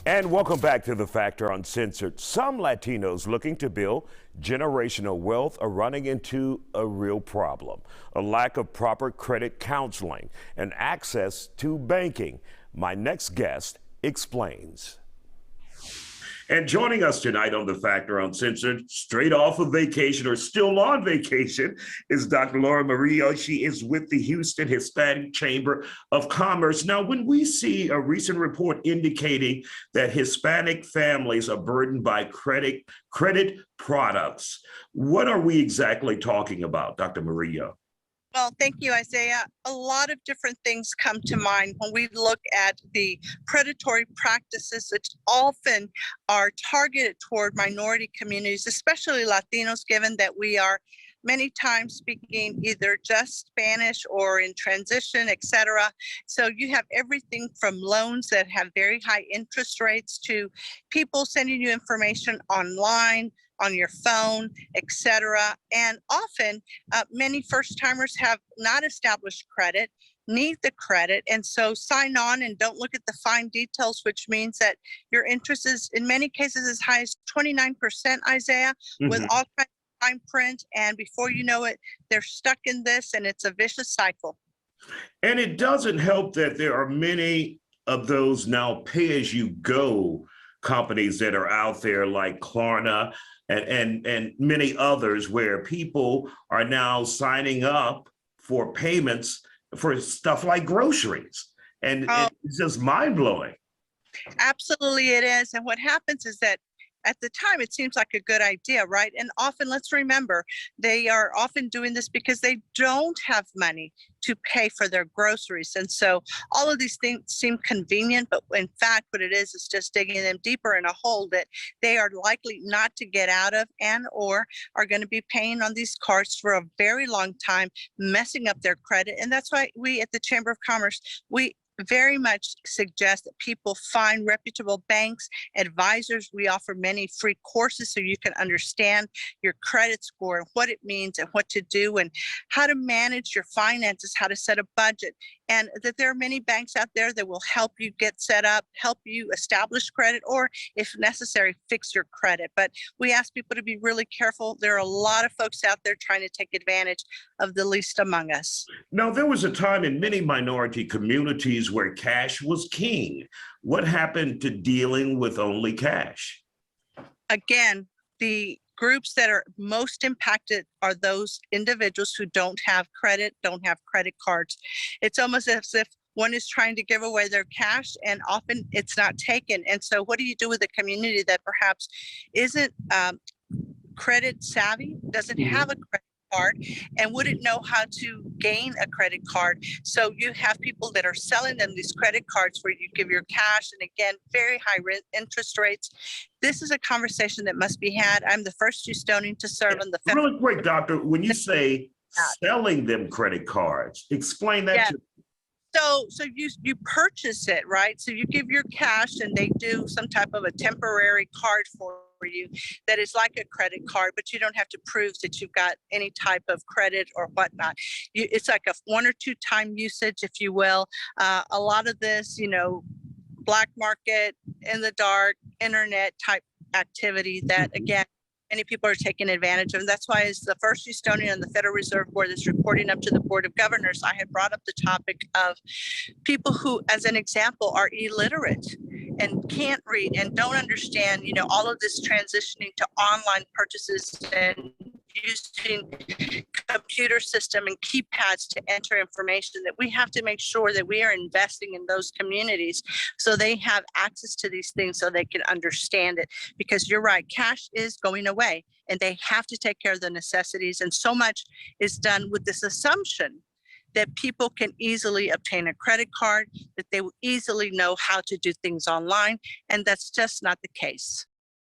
And welcome back to The Factor Uncensored. Some Latinos looking to build generational wealth are running into a real problem: a lack of proper credit counseling and access to banking. My next guest explains. And joining us tonight on The Factor Uncensored, straight off of vacation or still on vacation, is Dr. Laura Murillo. She is with the Houston Hispanic Chamber of Commerce. Now, when we see a recent report indicating that Hispanic families are burdened by credit products, what are we exactly talking about, Dr. Murillo? Well, thank you, Isaiah. A lot of different things come to mind when we look at the predatory practices that often are targeted toward minority communities, especially Latinos, given that we are many times speaking either just Spanish or in transition, etc. So you have everything from loans that have very high interest rates to people sending you information online, on your phone, etc. And often many first timers have not established credit, need the credit, and so sign on and don't look at the fine details, which means that your interest is in many cases as high as 29%, Isaiah, with all kinds of fine print, and before you know it, they're stuck in this, and it's a vicious cycle. And it doesn't help that there are many of those now pay-as-you-go companies that are out there, like Klarna and many others, where people are now signing up for payments for stuff like groceries. And it's just mind-blowing. Absolutely it is. And what happens is that at the time, it seems like a good idea, right? And often, let's remember, they are often doing this because they don't have money to pay for their groceries. And so all of these things seem convenient, but in fact, what it is just digging them deeper in a hole that they are likely not to get out of, and or are going to be paying on these cards for a very long time, messing up their credit. And that's why we at the Chamber of Commerce, we very much suggest that people find reputable banks, advisors. We offer many free courses so you can understand your credit score and what it means and what to do and how to manage your finances, how to set a budget, and that there are many banks out there that will help you get set up, help you establish credit, or if necessary, fix your credit. But we ask people to be really careful. There are a lot of folks out there trying to take advantage of the least among us. Now, there was a time in many minority communities where cash was king. What happened to dealing with only cash? Again, the groups that are most impacted are those individuals who don't have credit, don't have credit cards. It's almost as if one is trying to give away their cash and often it's not taken. And so what do you do with a community that perhaps isn't credit savvy, doesn't have a credit card, and wouldn't know how to gain a credit card? So you have people that are selling them these credit cards where you give your cash, and again, very high interest rates. This is a conversation that must be had. I'm the first Houstonian to serve on the federal. Really quick, doctor, when you say selling them credit cards, explain that to me. So you purchase it, right? So you give your cash and they do some type of a temporary card for you that is like a credit card, but you don't have to prove that you've got any type of credit or whatnot. It's like a 1 or 2 time usage, if you will. A lot of this, black market, in the dark, internet type activity that, again, many people are taking advantage of. And that's why, as the first Houstonian on the Federal Reserve Board that's reporting up to the Board of Governors, I had brought up the topic of people who, as an example, are illiterate and can't read and don't understand, all of this transitioning to online purchases and using computer system and keypads to enter information, that we have to make sure that we are investing in those communities so they have access to these things so they can understand it. Because you're right, cash is going away and they have to take care of the necessities. And so much is done with this assumption that people can easily obtain a credit card, that they will easily know how to do things online. And that's just not the case.